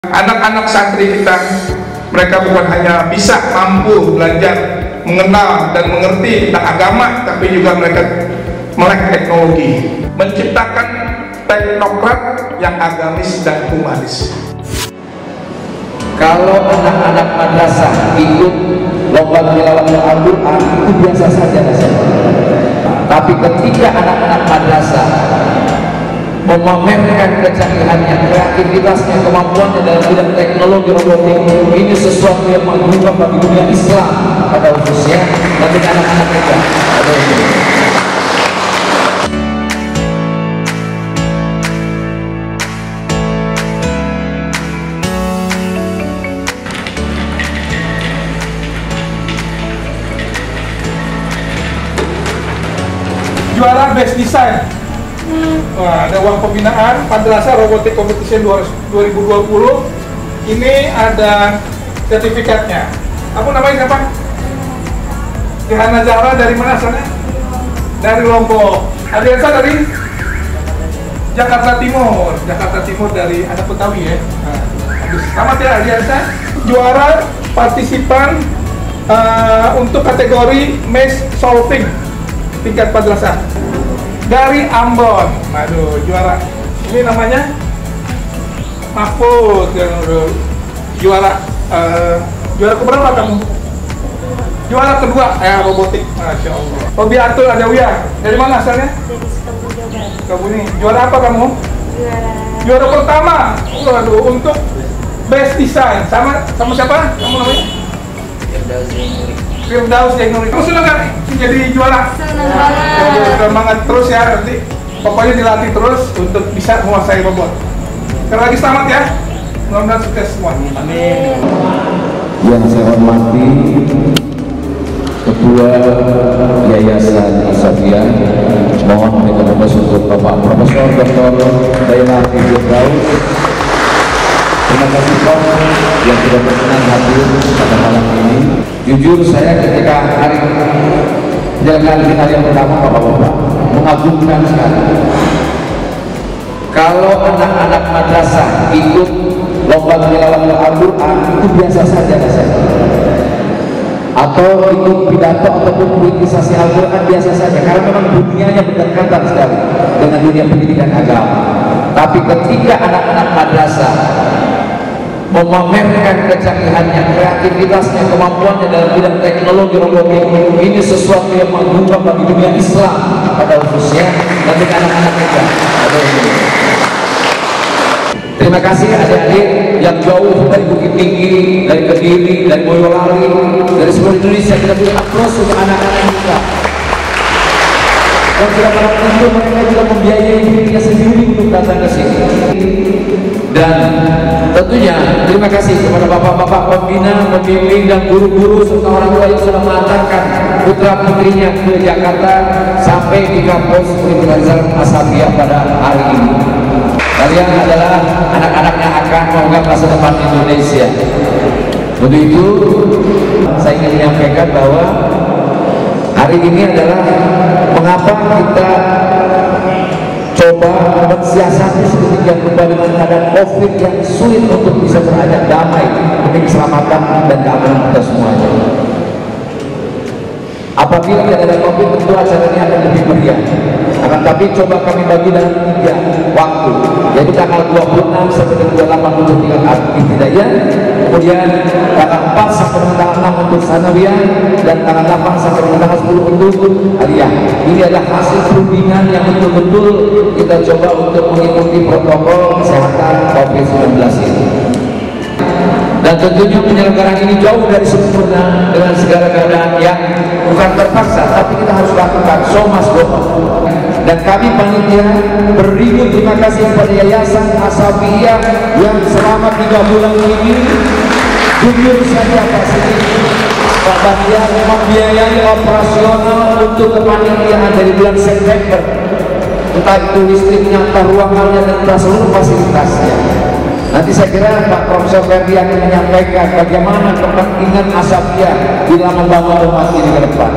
Anak-anak santri kita, mereka bukan hanya bisa mampu belajar, mengenal dan mengerti tentang agama, tapi juga mereka melek teknologi, menciptakan teknokrat yang agamis dan humanis. Kalau anak-anak madrasah ikut lomba tilawah Al-Quran itu biasa saja rasanya. Tapi ketika anak-anak madrasah memamerkan kecanggihannya, kreativitasnya, kemampuannya dalam bidang teknologi robotik, ini sesuatu yang mengubah bagi dunia Islam pada khususnya, bagi anak-anak kita pada umumnya. Juara Best Design. Wah, ada uang pembinaan Madrasah Robotic Competition 2020. Ini ada sertifikatnya. Kamu namanya siapa? Rihana Zahra, dari mana asalnya? Dari Lombok. Adiansa dari Jakarta Timur. Jakarta Timur, dari anak Betawi ya. Nah, selamat ya Adiansa. Juara partisipan untuk kategori Math Solving tingkat madrasah dari Ambon. Aduh, juara. Ini namanya Mahfud. Juara juara keberapa kamu? Juara kedua ya, robotik. Masya Allah. Hobi Atul Adawiyah. Dari mana asalnya? Dari Sukabumi, Jawa Barat. Sukabumi. Juara apa kamu? Juara pertama. Waduh, untuk Best Design. Sama siapa? Kamu namanya? Firdaus Zainuri. Kamu senang kan jadi juara? Senang banget. Semangat terus ya, nanti pokoknya dilatih terus untuk bisa menguasai robot. Sekali lagi selamat ya, mudah-mudahan sukses semua. Amin. Yang saya hormati Ketua Yayasan Asafia, mohon memberikan untuk Bapak Profesor Dr. Zainati Firdaus. Terima kasih Pak yang sudah berkenan hadir pada malam ini. Jujur saya ketika hari menjalankan final yang pertama Bapak-Bapak mengagumkan sekali. Kalau anak-anak madrasah ikut lomba tilawah Al-Quran itu biasa saja rasanya. Atau ikut pidato ataupun politisasi Al-Quran biasa saja, karena memang dunianya berdekatan sekali dengan dunia pendidikan agama. Tapi ketika anak-anak madrasah memamerkan kecanggihannya, kreativitasnya, kemampuannya dalam bidang teknologi robotik, ini sesuatu yang mengubah bagi dunia Islam pada khususnya, bagi anak-anak kita. Terima kasih adik-adik yang jauh dari Bukit Tinggi, dari Kediri, dari Boyolali, dari seluruh Indonesia. Kita beri aplaus untuk anak-anak kita. Dan sudah para tentu mereka juga membiayai dirinya sendiri untuk datang ke sini. Dan tentunya terima kasih kepada bapak-bapak pembina, pembimbing dan guru-guru serta orang tua yang sudah mengantarkan putra putrinya ke Jakarta sampai di kampus Universitas Asafia pada hari ini. Kalian adalah anak-anak yang akan mengangkat masa depan Indonesia. Untuk itu saya ingin menyampaikan bahwa hari ini adalah mengapa kita coba mensiasati sedemikian rupa dengan keadaan COVID yang sulit untuk bisa beradab damai demi keselamatan dan keamanan kita semuanya. Apabila tidak ada COVID, tentu acaranya akan lebih meriah. Akan tapi coba kami bagi dalam 3 waktu, yaitu tanggal 26 sampai dengan 28 untuk tingkat ibtidaiyah, kemudian tanggal 4 sampai dengan tanggal 6 untuk sanawiyah, dan tanggal 8 sampai dengan tanggal 10 untuk aliyah. Ini adalah hasil perundingan yang betul-betul kita coba untuk mengikuti protokol kesehatan COVID-19 ini. Dan tentunya penyelenggaraan ini jauh dari sempurna dengan segala keadaan yang bukan terpaksa, tapi kita harus lakukan so mas go. Dan kami panitia beribu terima kasih kepada Yayasan Asafiyah yang selama 3 bulan ini jujur saja pasti Pak Bahtiar membiayai operasional untuk kepanitiaan dari bulan September, entah itu listriknya, entah ruangannya, dan entah seluruh fasilitasnya. Nanti saya kira Pak Profesor Ferdi akan menyampaikan bagaimana kepentingan Asafiyah bila membangun umat ini ke depan.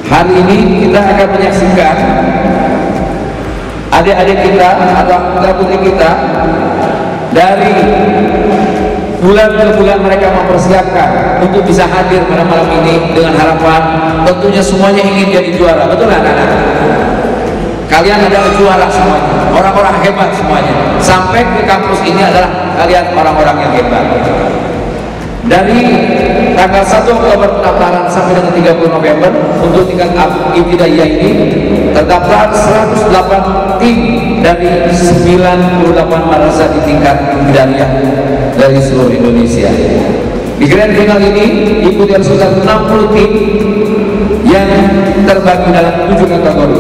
Hari ini kita akan menyaksikan adik-adik kita atau putra-putri kita dari bulan ke bulan mereka mempersiapkan untuk bisa hadir pada malam ini dengan harapan tentunya semuanya ingin jadi juara. Betul anak-anak? Kalian adalah juara semuanya, orang-orang hebat semuanya. Sampai ke kampus ini adalah kalian orang-orang yang hebat. Dari tanggal 1 Oktober pendaftaran sampai dengan 30 November untuk tingkat ibtidaiyah ini terdapat 108 tim dari 98 madrasah di tingkat ibtidaiyah dari seluruh Indonesia. Di grand final ini diikuti oleh sekitar 60 tim yang terbagi dalam 7 kategori.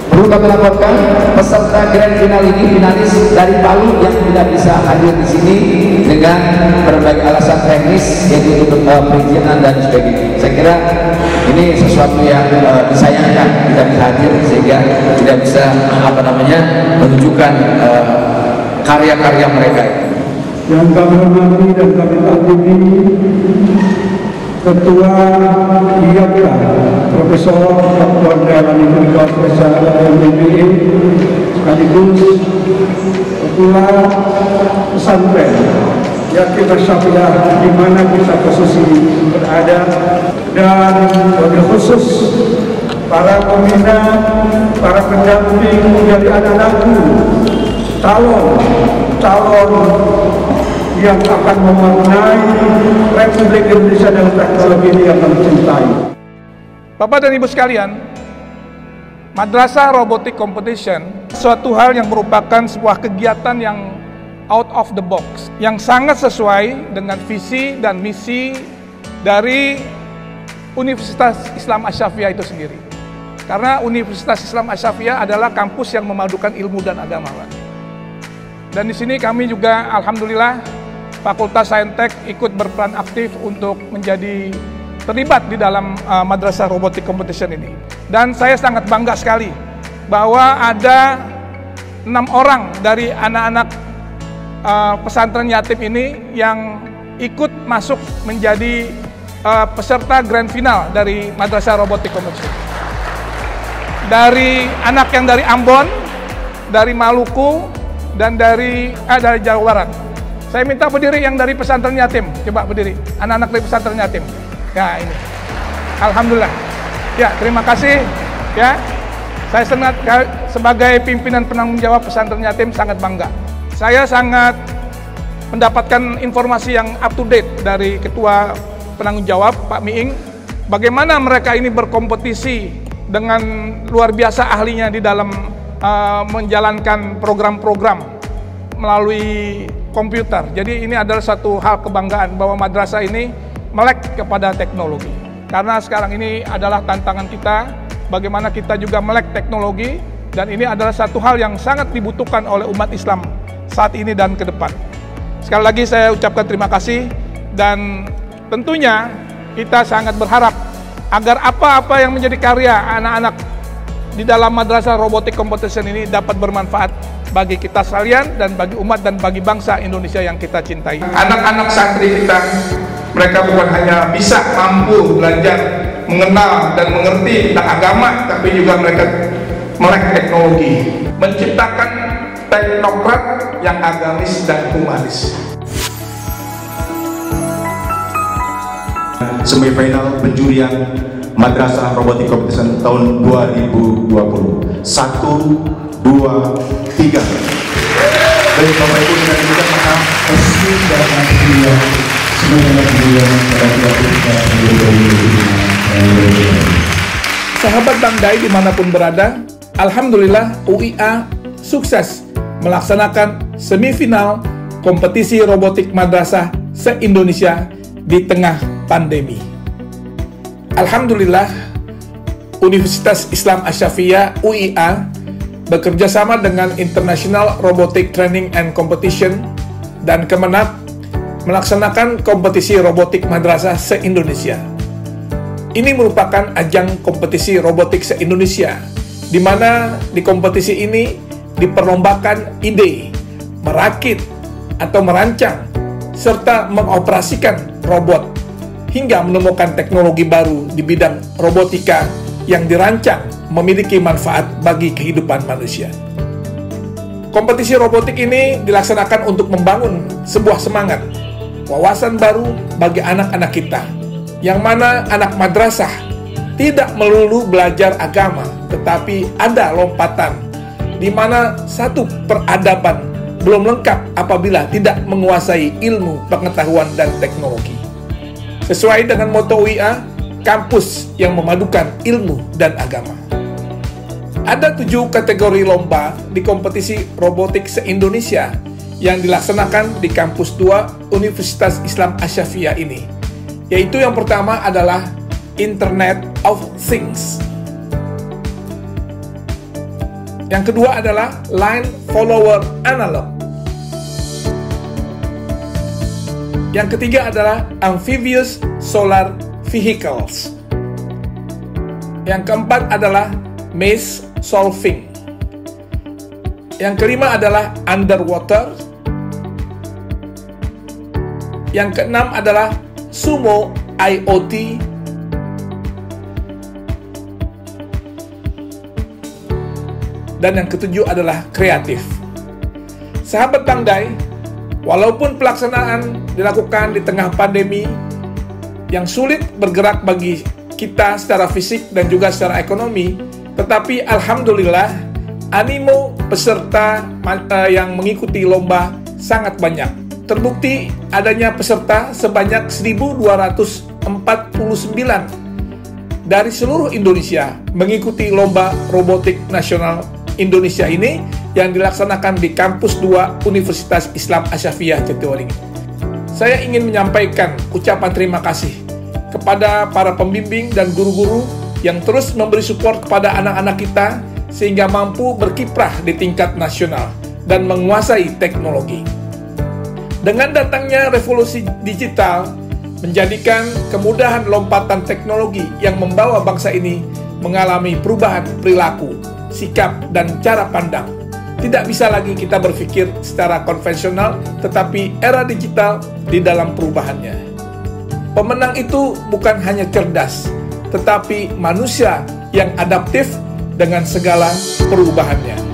Perlu kami laporkan peserta grand final ini finalis dari Palu yang tidak bisa hadir di sini dengan berbagai alasan teknis yaitu perizinan dan sebagainya. Saya kira ini sesuatu yang disayangkan tidak bisa hadir sehingga tidak bisa menunjukkan karya-karya mereka. Yang kami hormati dan kami taati Ketua IAPA Profesor Dr. Dayani Profesor MBA sekaligus Ketua Pesantren Yakin Asyafiyah di mana kita posisi berada, dan wabil khusus para pembina, para pendamping dari anak-anakku, calon yang akan mewarnai Republik Indonesia dalam teknologi ini yang kami cintai. Bapak dan Ibu sekalian, Madrasah Robotic Competition suatu hal yang merupakan sebuah kegiatan yang out of the box, yang sangat sesuai dengan visi dan misi dari Universitas Islam Asyafiyah itu sendiri. Karena Universitas Islam Asyafiyah adalah kampus yang memadukan ilmu dan agama. Dan di sini kami juga alhamdulillah Fakultas Saintek ikut berperan aktif untuk menjadi terlibat di dalam Madrasah Robotic Competition ini. Dan saya sangat bangga sekali bahwa ada 6 orang dari anak-anak pesantren yatim ini yang ikut masuk menjadi peserta grand final dari Madrasah Robotic Competition. Dari anak yang dari Ambon, dari Maluku, dan dari Jawa Barat. Saya minta berdiri yang dari pesantren yatim, coba berdiri, anak-anak dari pesantren yatim. Ya ini, alhamdulillah. Ya terima kasih. Ya, saya sangat sebagai pimpinan penanggung jawab pesantren yatim sangat bangga. Saya sangat mendapatkan informasi yang up to date dari Ketua Penanggung Jawab Pak Miing, bagaimana mereka ini berkompetisi dengan luar biasa ahlinya di dalam menjalankan program-program melalui komputer. Jadi ini adalah satu hal kebanggaan bahwa madrasah ini melek kepada teknologi. Karena sekarang ini adalah tantangan kita, bagaimana kita juga melek teknologi, dan ini adalah satu hal yang sangat dibutuhkan oleh umat Islam saat ini dan ke depan. Sekali lagi saya ucapkan terima kasih, dan tentunya kita sangat berharap agar apa-apa yang menjadi karya anak-anak di dalam Madrasah Robotic Competition ini dapat bermanfaat bagi kita sekalian dan bagi umat dan bagi bangsa Indonesia yang kita cintai. Anak-anak santri kita, mereka bukan hanya bisa mampu belajar, mengenal dan mengerti tentang agama, tapi juga mereka melek teknologi, menciptakan teknokrat yang agamis dan humanis. Semifinal penjurian Madrasah Robotic Competition tahun 2020. 1, 2, 3. Baik Bapak Ibu dan juga maka resmi dan akhirnya semuanya Sahabat Bang Dai dimanapun berada, alhamdulillah UIA sukses melaksanakan semifinal kompetisi robotik madrasah se-Indonesia di tengah pandemi. Alhamdulillah, Universitas Islam Asyafiyah UIA bekerjasama dengan International Robotic Training and Competition dan Kemenak melaksanakan kompetisi robotik madrasah se-Indonesia. Ini merupakan ajang kompetisi robotik se-Indonesia, di mana di kompetisi ini diperlombakan ide, merakit atau merancang, serta mengoperasikan robot, hingga menemukan teknologi baru di bidang robotika yang dirancang memiliki manfaat bagi kehidupan manusia. Kompetisi robotik ini dilaksanakan untuk membangun sebuah semangat, wawasan baru bagi anak-anak kita, yang mana anak madrasah tidak melulu belajar agama, tetapi ada lompatan, di mana satu peradaban belum lengkap apabila tidak menguasai ilmu, pengetahuan, dan teknologi. Sesuai dengan moto UIA, kampus yang memadukan ilmu dan agama. Ada 7 kategori lomba di kompetisi robotik se-Indonesia yang dilaksanakan di Kampus 2 Universitas Islam Asy-Syafi'iyah ini. Yaitu yang pertama adalah Internet of Things. Yang kedua adalah Line Follower Analog. Yang ketiga adalah Amphibious Solar Vehicles. Yang keempat adalah Maze Solving. Yang kelima adalah Underwater. Yang keenam adalah Sumo IoT. Dan yang ketujuh adalah kreatif. Sahabat Bangdai, walaupun pelaksanaan dilakukan di tengah pandemi yang sulit bergerak bagi kita secara fisik dan juga secara ekonomi, tetapi alhamdulillah animo peserta yang mengikuti lomba sangat banyak. Terbukti adanya peserta sebanyak 1.249 dari seluruh Indonesia mengikuti lomba robotik nasional Indonesia ini yang dilaksanakan di Kampus 2 Universitas Islam Asy-Syafi'iyah Jatiwaringin. Saya ingin menyampaikan ucapan terima kasih kepada para pembimbing dan guru-guru yang terus memberi support kepada anak-anak kita sehingga mampu berkiprah di tingkat nasional dan menguasai teknologi. Dengan datangnya revolusi digital menjadikan kemudahan lompatan teknologi yang membawa bangsa ini mengalami perubahan perilaku, sikap, dan cara pandang. Tidak bisa lagi kita berpikir secara konvensional, tetapi era digital di dalam perubahannya. Pemenang itu bukan hanya cerdas, tetapi manusia yang adaptif dengan segala perubahannya.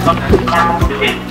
Bapak,